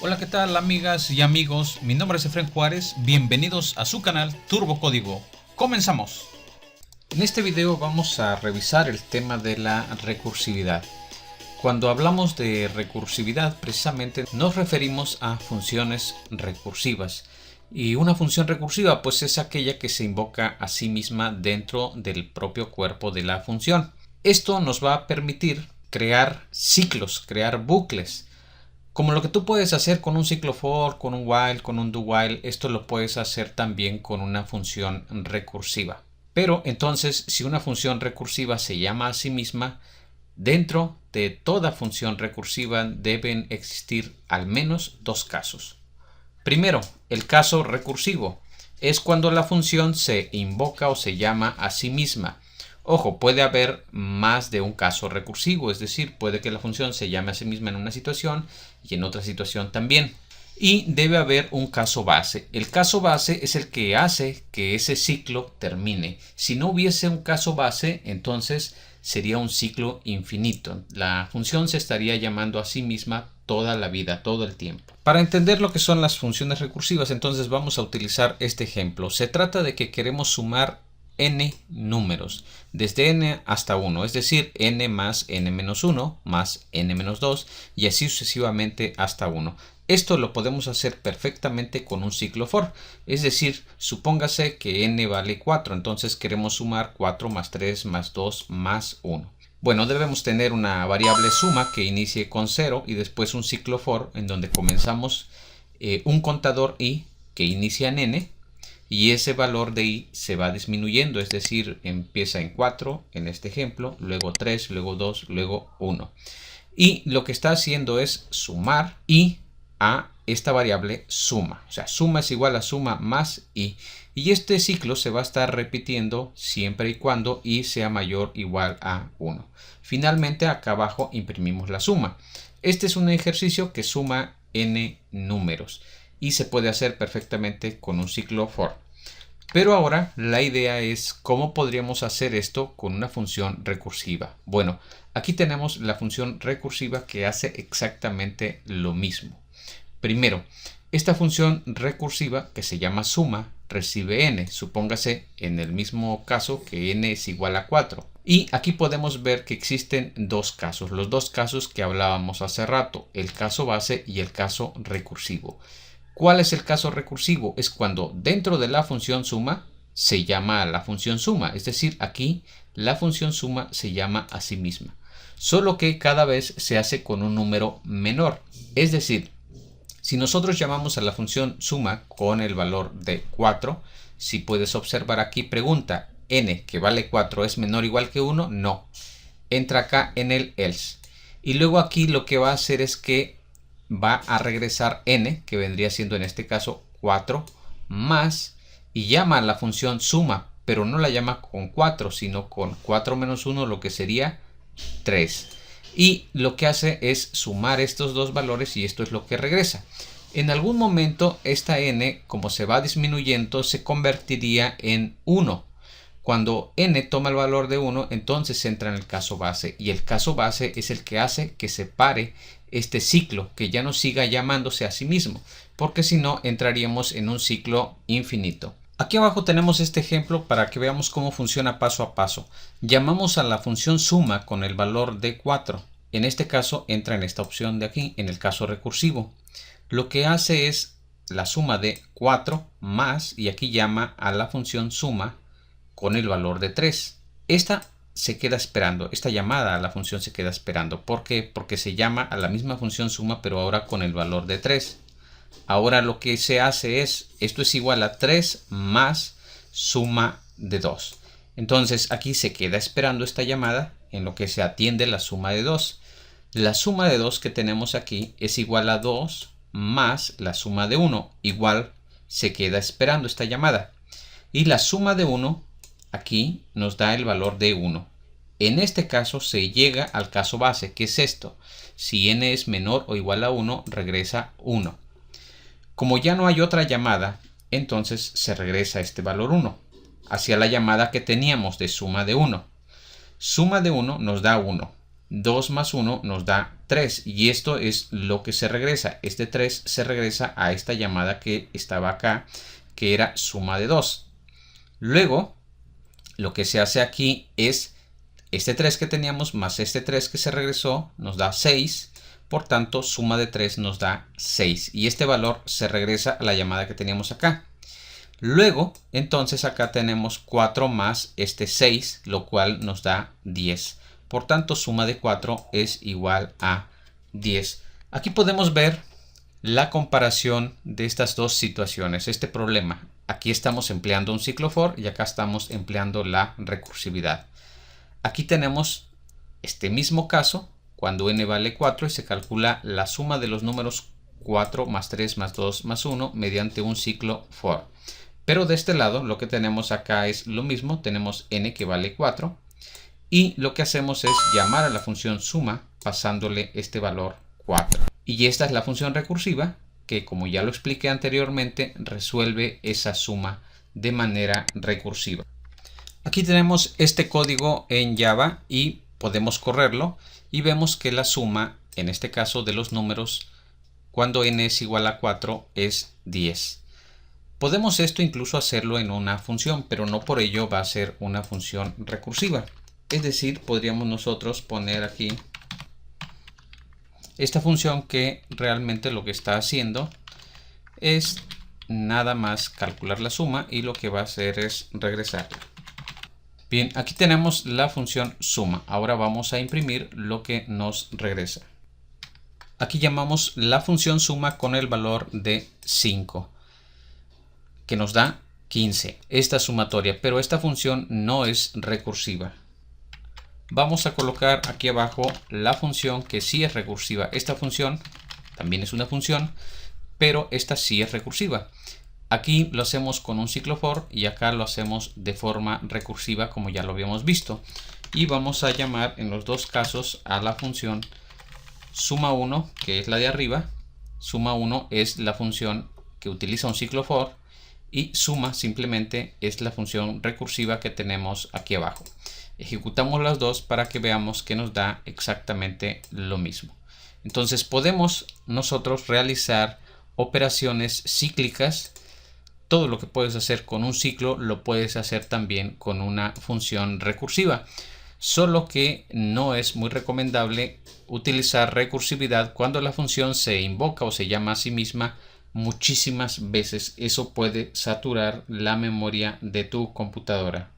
Hola, ¿qué tal amigas y amigos? Mi nombre es Efren Juárez, bienvenidos a su canal Turbo Código. ¡Comenzamos! En este video vamos a revisar el tema de la recursividad. Cuando hablamos de recursividad, precisamente nos referimos a funciones recursivas. Y una función recursiva pues es aquella que se invoca a sí misma dentro del propio cuerpo de la función. Esto nos va a permitir crear ciclos, crear bucles. Como lo que tú puedes hacer con un ciclo for, con un while, con un do while, esto lo puedes hacer también con una función recursiva. Pero entonces, si una función recursiva se llama a sí misma, dentro de toda función recursiva deben existir al menos dos casos. Primero, el caso recursivo es cuando la función se invoca o se llama a sí misma. Ojo, puede haber más de un caso recursivo, es decir, puede que la función se llame a sí misma en una situación y en otra situación también. Y debe haber un caso base. El caso base es el que hace que ese ciclo termine. Si no hubiese un caso base, entonces sería un ciclo infinito. La función se estaría llamando a sí misma toda la vida, todo el tiempo. Para entender lo que son las funciones recursivas, entonces vamos a utilizar este ejemplo. Se trata de que queremos sumar n números, desde n hasta 1, es decir, n más n-1 más n-2 y así sucesivamente hasta 1. Esto lo podemos hacer perfectamente con un ciclo for, es decir, supóngase que n vale 4, entonces queremos sumar 4 más 3 más 2 más 1. Bueno, debemos tener una variable suma que inicie con 0 y después un ciclo for en donde comenzamos un contador i que inicia en n y ese valor de i se va disminuyendo, es decir, empieza en 4 en este ejemplo, luego 3, luego 2, luego 1. Y lo que está haciendo es sumar i a esta variable suma. O sea, suma es igual a suma más i. Y este ciclo se va a estar repitiendo siempre y cuando i sea mayor o igual a 1. Finalmente, acá abajo imprimimos la suma. Este es un ejercicio que suma n números y se puede hacer perfectamente con un ciclo for. Pero ahora la idea es cómo podríamos hacer esto con una función recursiva. Bueno, aquí tenemos la función recursiva que hace exactamente lo mismo. Primero, esta función recursiva que se llama suma recibe n. Supóngase en el mismo caso que n es igual a 4. Y aquí podemos ver que existen dos casos, los dos casos que hablábamos hace rato, el caso base y el caso recursivo. ¿Cuál es el caso recursivo? Es cuando dentro de la función suma se llama a la función suma. Es decir, aquí la función suma se llama a sí misma. Solo que cada vez se hace con un número menor. Es decir, si nosotros llamamos a la función suma con el valor de 4, si puedes observar aquí, pregunta, n que vale 4 es menor o igual que 1, no. Entra acá en el else. Y luego aquí lo que va a hacer es que va a regresar n, que vendría siendo en este caso 4, más, y llama a la función suma, pero no la llama con 4, sino con 4 menos 1, lo que sería 3. Y lo que hace es sumar estos dos valores y esto es lo que regresa. En algún momento esta n, como se va disminuyendo, se convertiría en 1. Cuando n toma el valor de 1, entonces entra en el caso base. Y el caso base es el que hace que se pare este ciclo, que ya no siga llamándose a sí mismo, porque si no entraríamos en un ciclo infinito. Aquí abajo tenemos este ejemplo para que veamos cómo funciona paso a paso. Llamamos a la función suma con el valor de 4. En este caso entra en esta opción de aquí, en el caso recursivo. Lo que hace es la suma de 4 más, y aquí llama a la función suma con el valor de 3. Esta se queda esperando, esta llamada a la función se queda esperando. ¿Por qué? Porque se llama a la misma función suma, pero ahora con el valor de 3. Ahora lo que se hace es, esto es igual a 3 más suma de 2. Entonces aquí se queda esperando esta llamada en lo que se atiende la suma de 2. La suma de 2 que tenemos aquí es igual a 2 más la suma de 1. Igual se queda esperando esta llamada. Y la suma de 1 aquí nos da el valor de 1. En este caso se llega al caso base, que es esto. Si n es menor o igual a 1, regresa 1. Como ya no hay otra llamada, entonces se regresa este valor 1, hacia la llamada que teníamos de suma de 1. Suma de 1 nos da 1. 2 más 1 nos da 3. 3 y esto es lo que se regresa. Este 3 se regresa a esta llamada que estaba acá, que era suma de 2. Luego, lo que se hace aquí es este 3 que teníamos más este 3 que se regresó nos da 6. Por tanto, suma de 3 nos da 6 y este valor se regresa a la llamada que teníamos acá. Luego, entonces acá tenemos 4 más este 6, lo cual nos da 10. Por tanto, suma de 4 es igual a 10. Aquí podemos ver la comparación de estas dos situaciones, este problema. Aquí estamos empleando un ciclo for y acá estamos empleando la recursividad. Aquí tenemos este mismo caso cuando n vale 4 y se calcula la suma de los números 4 más 3 más 2 más 1 mediante un ciclo for. Pero de este lado lo que tenemos acá es lo mismo, tenemos n que vale 4 y lo que hacemos es llamar a la función suma pasándole este valor 4. Y esta es la función recursiva que, como ya lo expliqué anteriormente, resuelve esa suma de manera recursiva. Aquí tenemos este código en Java y podemos correrlo y vemos que la suma, en este caso de los números, cuando n es igual a 4 es 10. Podemos esto incluso hacerlo en una función, pero no por ello va a ser una función recursiva. Es decir, podríamos nosotros poner aquí esta función que realmente lo que está haciendo es nada más calcular la suma y lo que va a hacer es regresarla. Bien, aquí tenemos la función suma. Ahora vamos a imprimir lo que nos regresa. Aquí llamamos la función suma con el valor de 5, que nos da 15. Esta sumatoria, pero esta función no es recursiva. Vamos a colocar aquí abajo la función que sí es recursiva. Esta función también es una función, pero esta sí es recursiva. Aquí lo hacemos con un ciclo for y acá lo hacemos de forma recursiva como ya lo habíamos visto. Y vamos a llamar en los dos casos a la función suma 1, que es la de arriba. Suma 1 es la función que utiliza un ciclo for y suma simplemente es la función recursiva que tenemos aquí abajo. Ejecutamos las dos para que veamos que nos da exactamente lo mismo. Entonces podemos nosotros realizar operaciones cíclicas. Todo lo que puedes hacer con un ciclo lo puedes hacer también con una función recursiva. Solo que no es muy recomendable utilizar recursividad cuando la función se invoca o se llama a sí misma muchísimas veces. Eso puede saturar la memoria de tu computadora.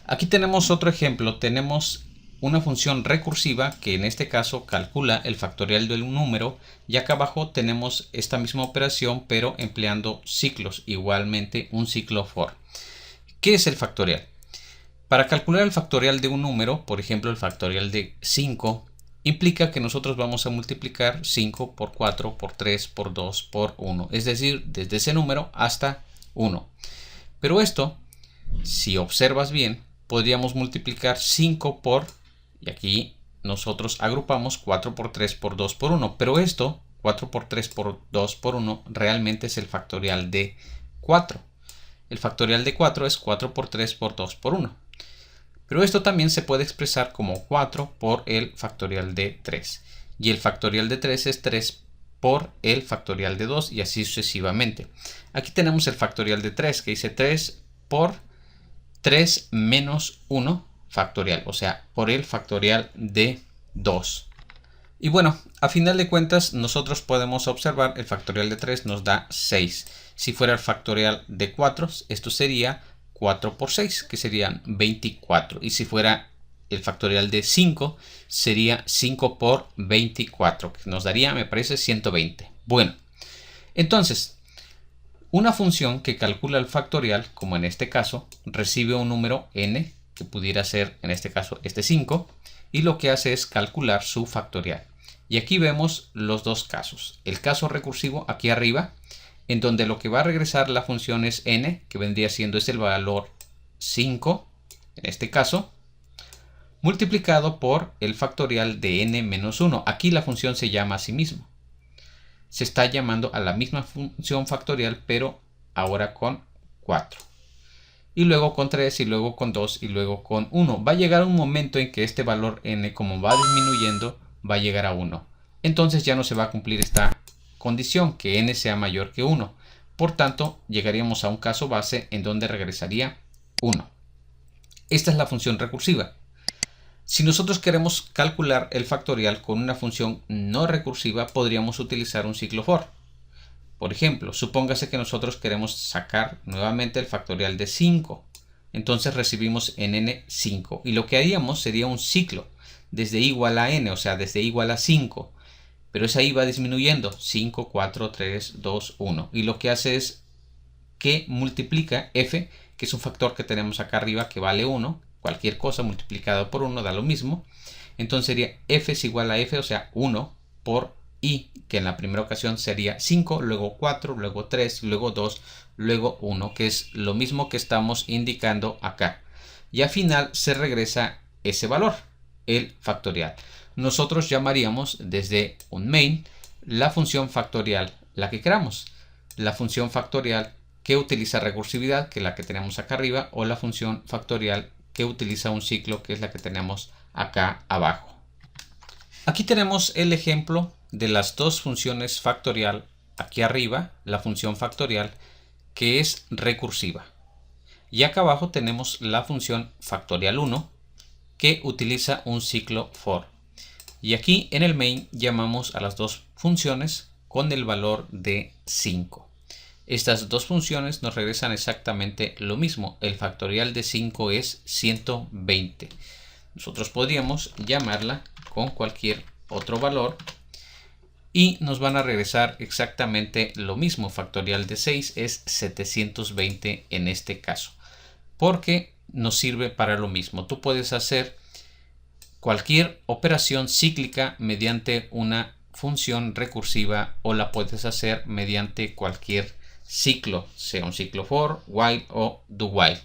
Aquí tenemos otro ejemplo. Tenemos una función recursiva que en este caso calcula el factorial de un número y acá abajo tenemos esta misma operación pero empleando ciclos, igualmente un ciclo for. ¿Qué es el factorial? Para calcular el factorial de un número, por ejemplo el factorial de 5, implica que nosotros vamos a multiplicar 5 por 4, por 3, por 2, por 1, es decir, desde ese número hasta 1. Pero esto, si observas bien, podríamos multiplicar 5 por, y aquí nosotros agrupamos 4 por 3 por 2 por 1, pero esto, 4 por 3 por 2 por 1, realmente es el factorial de 4. El factorial de 4 es 4 por 3 por 2 por 1. Pero esto también se puede expresar como 4 por el factorial de 3. Y el factorial de 3 es 3 por el factorial de 2 y así sucesivamente. Aquí tenemos el factorial de 3 que dice 3 por 3 menos 1 factorial, o sea, por el factorial de 2. Y bueno, a final de cuentas nosotros podemos observar el factorial de 3 nos da 6. Si fuera el factorial de 4, esto sería 4 por 6, que serían 24. Y si fuera el factorial de 5, sería 5 por 24, que nos daría, me parece, 120. Bueno, entonces, una función que calcula el factorial, como en este caso, recibe un número n, que pudiera ser en este caso este 5, y lo que hace es calcular su factorial. Y aquí vemos los dos casos. El caso recursivo aquí arriba, en donde lo que va a regresar la función es n, que vendría siendo el valor 5, en este caso, multiplicado por el factorial de n menos 1. Aquí la función se llama a sí misma. Se está llamando a la misma función factorial, pero ahora con 4. Y luego con 3, y luego con 2, y luego con 1. Va a llegar un momento en que este valor n, como va disminuyendo, va a llegar a 1. entonces ya no se va a cumplir esta condición, que n sea mayor que 1. Por tanto, llegaríamos a un caso base en donde regresaría 1. Esta es la función recursiva. Si nosotros queremos calcular el factorial con una función no recursiva, podríamos utilizar un ciclo for. Por ejemplo, supóngase que nosotros queremos sacar nuevamente el factorial de 5. Entonces recibimos en n 5. Y lo que haríamos sería un ciclo desde igual a n, o sea, desde igual a 5. Pero esa i va disminuyendo. 5, 4, 3, 2, 1. Y lo que hace es que multiplica f, que es un factor que tenemos acá arriba que vale 1. Cualquier cosa multiplicado por 1 da lo mismo. Entonces sería f es igual a f, o sea, 1 por i, que en la primera ocasión sería 5, luego 4, luego 3, luego 2, luego 1, que es lo mismo que estamos indicando acá. Y al final se regresa ese valor, el factorial. Nosotros llamaríamos desde un main la función factorial, la que queramos. La función factorial que utiliza recursividad, que es la que tenemos acá arriba, o la función factorial que utiliza un ciclo, que es la que tenemos acá abajo. Aquí tenemos el ejemplo de las dos funciones factorial aquí arriba, la función factorial que es recursiva. Y acá abajo tenemos la función factorial 1 que utiliza un ciclo for. Y aquí en el main llamamos a las dos funciones con el valor de 5. Estas dos funciones nos regresan exactamente lo mismo. El factorial de 5 es 120. Nosotros podríamos llamarla con cualquier otro valor y nos van a regresar exactamente lo mismo. Factorial de 6 es 720 en este caso, porque nos sirve para lo mismo. Tú puedes hacer cualquier operación cíclica mediante una función recursiva o la puedes hacer mediante cualquier ciclo, sea un ciclo for, while o do while.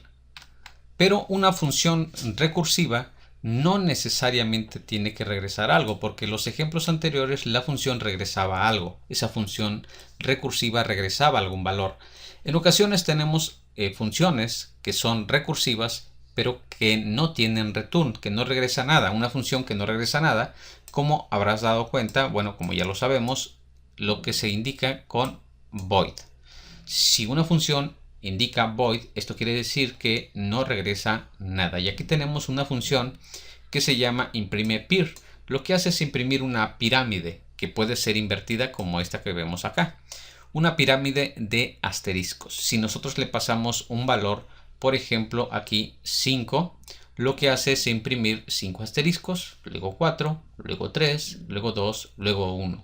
Pero una función recursiva no necesariamente tiene que regresar algo, porque en los ejemplos anteriores la función regresaba algo. Esa función recursiva regresaba algún valor. En ocasiones tenemos funciones que son recursivas, pero que no tienen return, que no regresa nada. Una función que no regresa nada, como habrás dado cuenta, bueno, como ya lo sabemos, lo que se indica con void. Si una función indica void, esto quiere decir que no regresa nada. Y aquí tenemos una función que se llama imprimePyr. Lo que hace es imprimir una pirámide que puede ser invertida como esta que vemos acá. Una pirámide de asteriscos. Si nosotros le pasamos un valor, por ejemplo aquí 5, lo que hace es imprimir 5 asteriscos, luego 4, luego 3, luego 2, luego 1.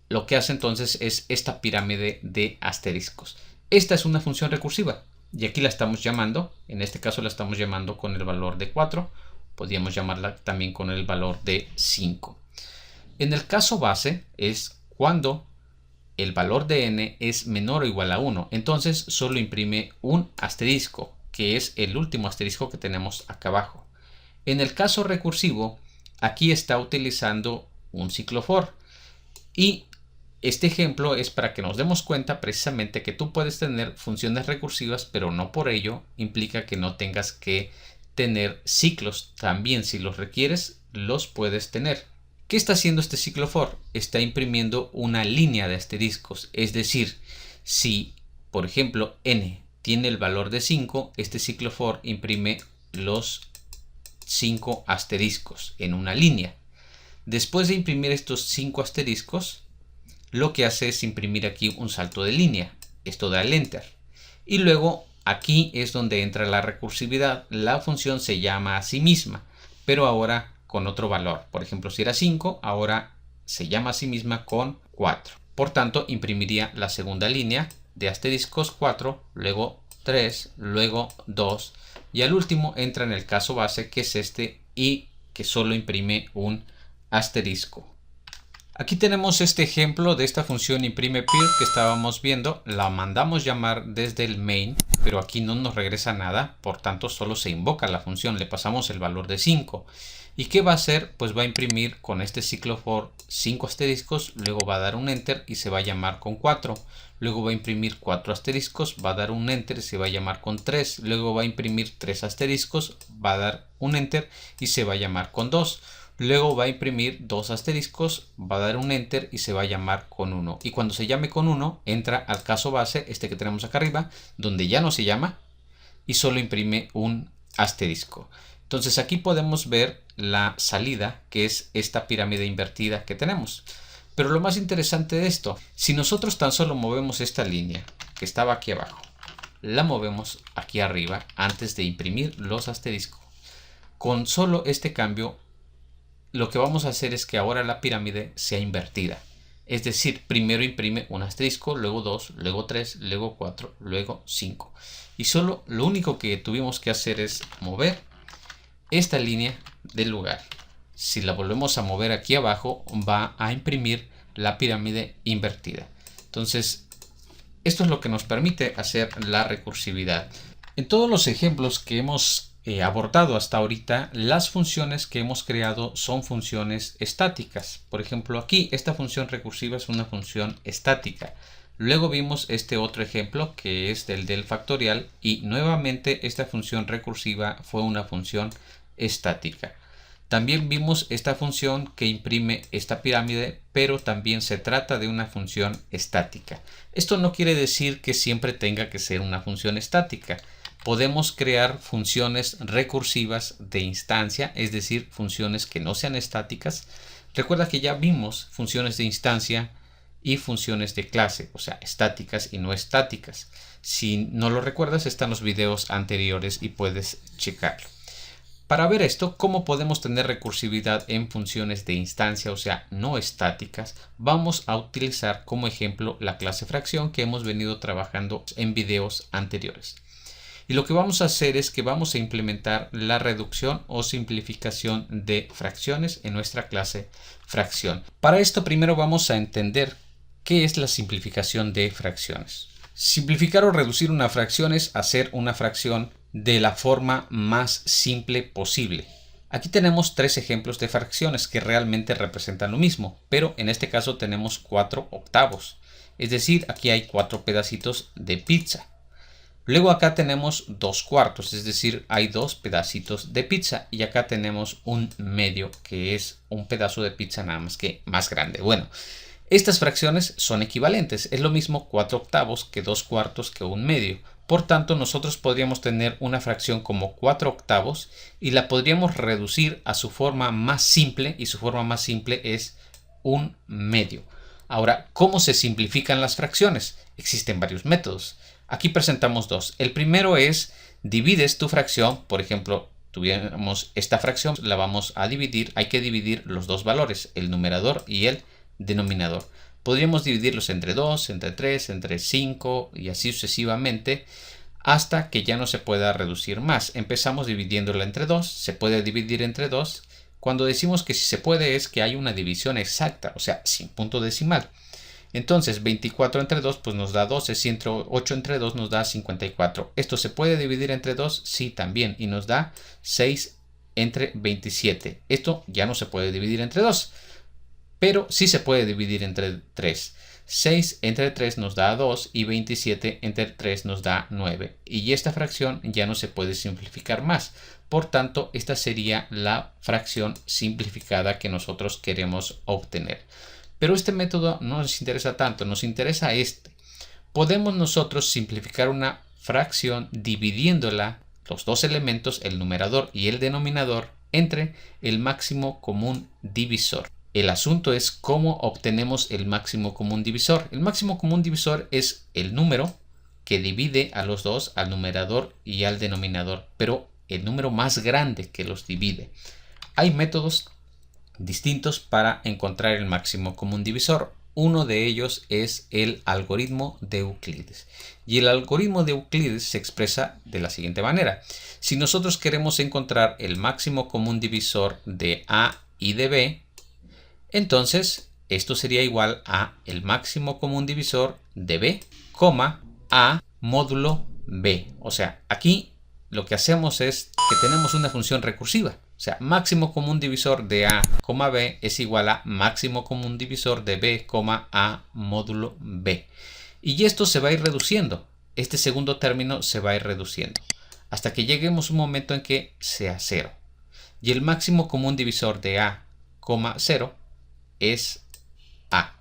Lo que hace entonces es esta pirámide de asteriscos. Esta es una función recursiva y aquí la estamos llamando, en este caso la estamos llamando con el valor de 4, podríamos llamarla también con el valor de 5. En el caso base es cuando el valor de n es menor o igual a 1, entonces solo imprime un asterisco, que es el último asterisco que tenemos acá abajo. En el caso recursivo, aquí está utilizando un ciclo for y este ejemplo es para que nos demos cuenta precisamente que tú puedes tener funciones recursivas, pero no por ello implica que no tengas que tener ciclos. También si los requieres, los puedes tener. ¿Qué está haciendo este ciclo for? Está imprimiendo una línea de asteriscos. Es decir, si por ejemplo n tiene el valor de 5, este ciclo for imprime los 5 asteriscos en una línea. Después de imprimir estos 5 asteriscos, lo que hace es imprimir aquí un salto de línea. Esto da el enter. Y luego aquí es donde entra la recursividad. La función se llama a sí misma, pero ahora con otro valor. Por ejemplo, si era 5, ahora se llama a sí misma con 4. Por tanto, imprimiría la segunda línea de asteriscos 4, luego 3, luego 2 y al último entra en el caso base, que es este, y que solo imprime un asterisco. Aquí tenemos este ejemplo de esta función imprimePyr que estábamos viendo. La mandamos llamar desde el main, pero aquí no nos regresa nada, por tanto solo se invoca la función, le pasamos el valor de 5. ¿Y qué va a hacer? Pues va a imprimir con este ciclo for 5 asteriscos, luego va a dar un enter y se va a llamar con 4. Luego va a imprimir 4 asteriscos, va a dar un enter y se va a llamar con 3. Luego va a imprimir 3 asteriscos, va a dar un enter y se va a llamar con 2. Luego va a imprimir dos asteriscos, va a dar un enter y se va a llamar con 1. Y cuando se llame con 1, entra al caso base, este que tenemos acá arriba, donde ya no se llama y solo imprime un asterisco. Entonces aquí podemos ver la salida, que es esta pirámide invertida que tenemos. Pero lo más interesante de esto, si nosotros tan solo movemos esta línea que estaba aquí abajo, la movemos aquí arriba antes de imprimir los asteriscos. Con solo este cambio, lo que vamos a hacer es que ahora la pirámide sea invertida. Es decir, primero imprime un asterisco, luego 2, luego 3, luego 4, luego 5. Y solo lo único que tuvimos que hacer es mover esta línea del lugar. Si la volvemos a mover aquí abajo, va a imprimir la pirámide invertida. Entonces, esto es lo que nos permite hacer la recursividad. En todos los ejemplos que hemos abordado hasta ahorita, las funciones que hemos creado son funciones estáticas. Por ejemplo, aquí esta función recursiva es una función estática. Luego vimos este otro ejemplo que es del factorial y nuevamente esta función recursiva fue una función estática. También vimos esta función que imprime esta pirámide, pero también se trata de una función estática. Esto no quiere decir que siempre tenga que ser una función estática. Podemos crear funciones recursivas de instancia, es decir, funciones que no sean estáticas. Recuerda que ya vimos funciones de instancia y funciones de clase, o sea, estáticas y no estáticas. Si no lo recuerdas, están los videos anteriores y puedes checarlo. Para ver esto, cómo podemos tener recursividad en funciones de instancia, o sea, no estáticas, vamos a utilizar como ejemplo la clase fracción que hemos venido trabajando en videos anteriores. Y lo que vamos a hacer es que vamos a implementar la reducción o simplificación de fracciones en nuestra clase fracción. Para esto primero vamos a entender qué es la simplificación de fracciones. Simplificar o reducir una fracción es hacer una fracción de la forma más simple posible. Aquí tenemos tres ejemplos de fracciones que realmente representan lo mismo, pero en este caso tenemos 4 octavos. Es decir, aquí hay 4 pedacitos de pizza. Luego acá tenemos 2 cuartos, es decir, hay 2 pedacitos de pizza. Y acá tenemos un medio, que es un pedazo de pizza nada más que más grande. Bueno, estas fracciones son equivalentes. Es lo mismo 4 octavos que 2 cuartos que un medio. Por tanto, nosotros podríamos tener una fracción como 4 octavos y la podríamos reducir a su forma más simple, y su forma más simple es un medio. Ahora, ¿cómo se simplifican las fracciones? Existen varios métodos. Aquí presentamos dos. El primero es divides tu fracción. Por ejemplo, tuviéramos esta fracción, la vamos a dividir. Hay que dividir los dos valores, el numerador y el denominador. Podríamos dividirlos entre 2, entre 3, entre 5 y así sucesivamente hasta que ya no se pueda reducir más. Empezamos dividiéndola entre 2, se puede dividir entre 2. Cuando decimos que si se puede es que hay una división exacta, o sea, sin punto decimal. Entonces 24 entre 2 pues nos da 12, 108 entre 2 nos da 54. ¿Esto se puede dividir entre 2? Sí, también, y nos da 6 entre 27. Esto ya no se puede dividir entre 2, pero sí se puede dividir entre 3. 6 entre 3 nos da 2 y 27 entre 3 nos da 9. Y esta fracción ya no se puede simplificar más. Por tanto, esta sería la fracción simplificada que nosotros queremos obtener. Pero este método no nos interesa tanto, nos interesa este. Podemos nosotros simplificar una fracción dividiéndola, los dos elementos, el numerador y el denominador, entre el máximo común divisor. El asunto es cómo obtenemos el máximo común divisor. El máximo común divisor es el número que divide a los dos, al numerador y al denominador, pero el número más grande que los divide. Hay métodos distintos para encontrar el máximo común divisor. Uno de ellos es el algoritmo de Euclides. Y el algoritmo de Euclides se expresa de la siguiente manera. Si nosotros queremos encontrar el máximo común divisor de A y de B, entonces esto sería igual a el máximo común divisor de B, A módulo B. O sea, aquí lo que hacemos es que tenemos una función recursiva. O sea, máximo común divisor de A, B es igual a máximo común divisor de B, A módulo B. Y esto se va a ir reduciendo. Este segundo término se va a ir reduciendo hasta que lleguemos a un momento en que sea 0. Y el máximo común divisor de A, 0 es A.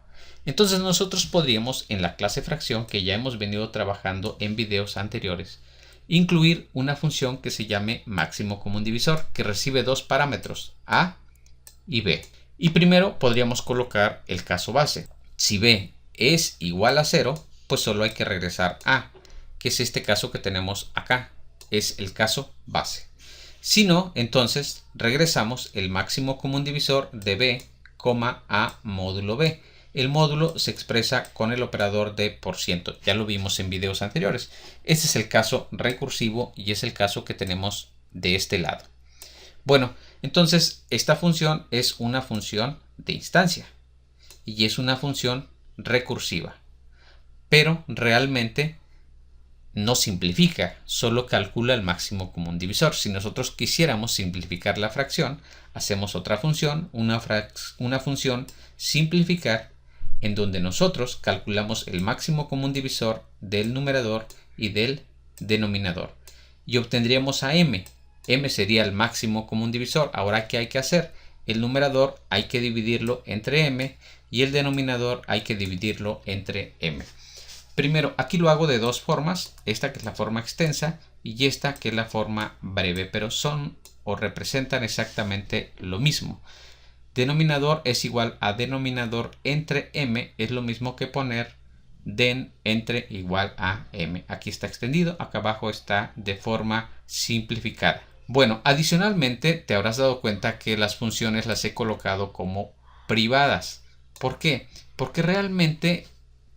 Entonces nosotros podríamos en la clase fracción, que ya hemos venido trabajando en videos anteriores, incluir una función que se llame máximo común divisor, que recibe dos parámetros, A y B. Y primero podríamos colocar el caso base. Si B es igual a 0, pues solo hay que regresar A, que es este caso que tenemos acá. Es el caso base. Si no, entonces regresamos el máximo común divisor de B, A módulo B. El módulo se expresa con el operador de %. Ya lo vimos en videos anteriores. Este es el caso recursivo y es el caso que tenemos de este lado. Bueno, entonces esta función es una función de instancia y es una función recursiva. Pero realmente no simplifica, solo calcula el máximo común divisor. Si nosotros quisiéramos simplificar la fracción, hacemos otra función, una función simplificar, en donde nosotros calculamos el máximo común divisor del numerador y del denominador. Y obtendríamos a m. M sería el máximo común divisor. Ahora, ¿qué hay que hacer? El numerador hay que dividirlo entre m y el denominador hay que dividirlo entre m. Primero, aquí lo hago de dos formas, esta que es la forma extensa y esta que es la forma breve, pero son o representan exactamente lo mismo. Denominador es igual a denominador entre m, es lo mismo que poner den entre igual a m. Aquí está extendido, acá abajo está de forma simplificada. Bueno, adicionalmente te habrás dado cuenta que las funciones las he colocado como privadas. ¿Por qué? Porque realmente,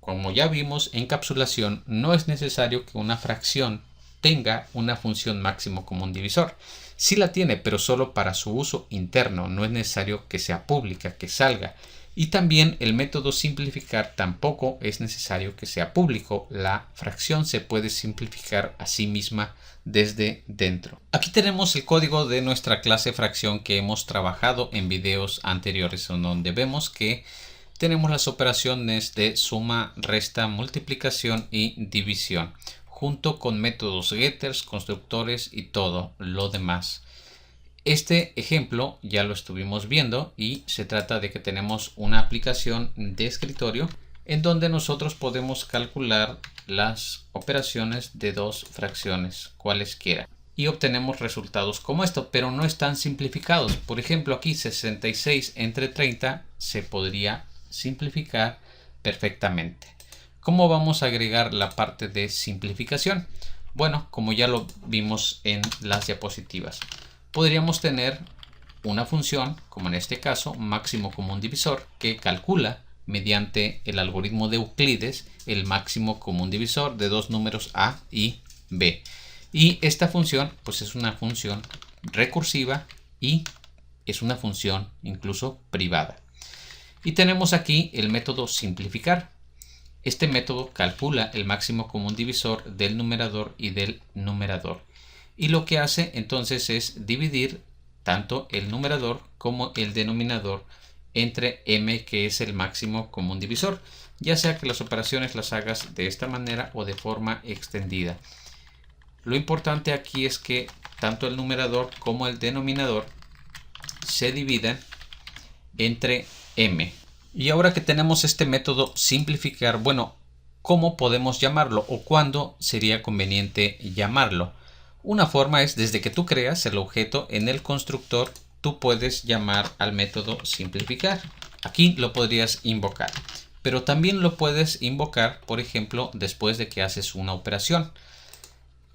como ya vimos, encapsulación no es necesario que una fracción tenga una función máximo común divisor. Sí la tiene, pero solo para su uso interno, no es necesario que sea pública, que salga. Y también el método simplificar tampoco es necesario que sea público. La fracción se puede simplificar a sí misma desde dentro. Aquí tenemos el código de nuestra clase fracción que hemos trabajado en videos anteriores, en donde vemos que tenemos las operaciones de suma, resta, multiplicación y división, junto con métodos getters, constructores y todo lo demás. Este ejemplo ya lo estuvimos viendo y se trata de que tenemos una aplicación de escritorio en donde nosotros podemos calcular las operaciones de dos fracciones, cualesquiera, y obtenemos resultados como esto, pero no están simplificados. Por ejemplo, aquí 66 entre 30 se podría simplificar perfectamente. ¿Cómo vamos a agregar la parte de simplificación? Bueno, como ya lo vimos en las diapositivas, podríamos tener una función, como en este caso, máximo común divisor, que calcula mediante el algoritmo de Euclides el máximo común divisor de dos números a y b. Y esta función pues es una función recursiva y es una función incluso privada. Y tenemos aquí el método simplificar. Este método calcula el máximo común divisor del numerador y del numerador. Y lo que hace entonces es dividir tanto el numerador como el denominador entre m, que es el máximo común divisor, ya sea que las operaciones las hagas de esta manera o de forma extendida. Lo importante aquí es que tanto el numerador como el denominador se dividan entre m. Y ahora que tenemos este método simplificar, bueno, ¿cómo podemos llamarlo o cuándo sería conveniente llamarlo? Una forma es desde que tú creas el objeto en el constructor, tú puedes llamar al método simplificar. Aquí lo podrías invocar, pero también lo puedes invocar, por ejemplo, después de que haces una operación.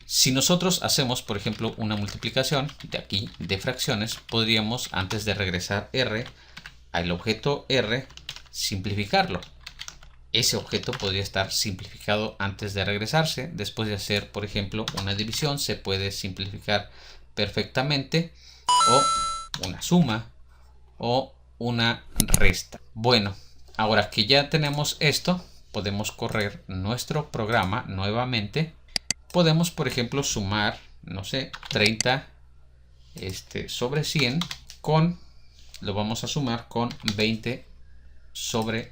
Si nosotros hacemos, por ejemplo, una multiplicación de aquí de fracciones, podríamos, antes de regresar R al objeto R, simplificarlo. Ese objeto podría estar simplificado antes de regresarse. Después de hacer, por ejemplo, una división, se puede simplificar perfectamente, o una suma o una resta. Bueno, ahora que ya tenemos esto, podemos correr nuestro programa nuevamente. Podemos, por ejemplo, sumar, no sé, 30 sobre 100 con, lo vamos a sumar con 20 sobre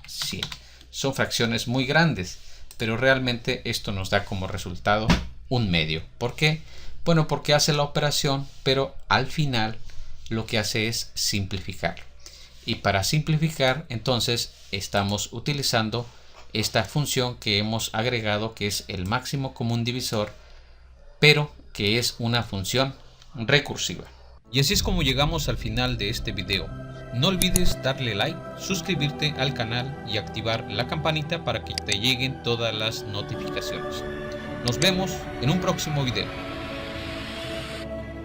100. Son fracciones muy grandes, pero realmente esto nos da como resultado un medio. ¿Por qué? Bueno, porque hace la operación, pero al final lo que hace es simplificar. Y para simplificar, entonces estamos utilizando esta función que hemos agregado, que es el máximo común divisor, pero que es una función recursiva. Y así es como llegamos al final de este video. No olvides darle like, suscribirte al canal y activar la campanita para que te lleguen todas las notificaciones. Nos vemos en un próximo video.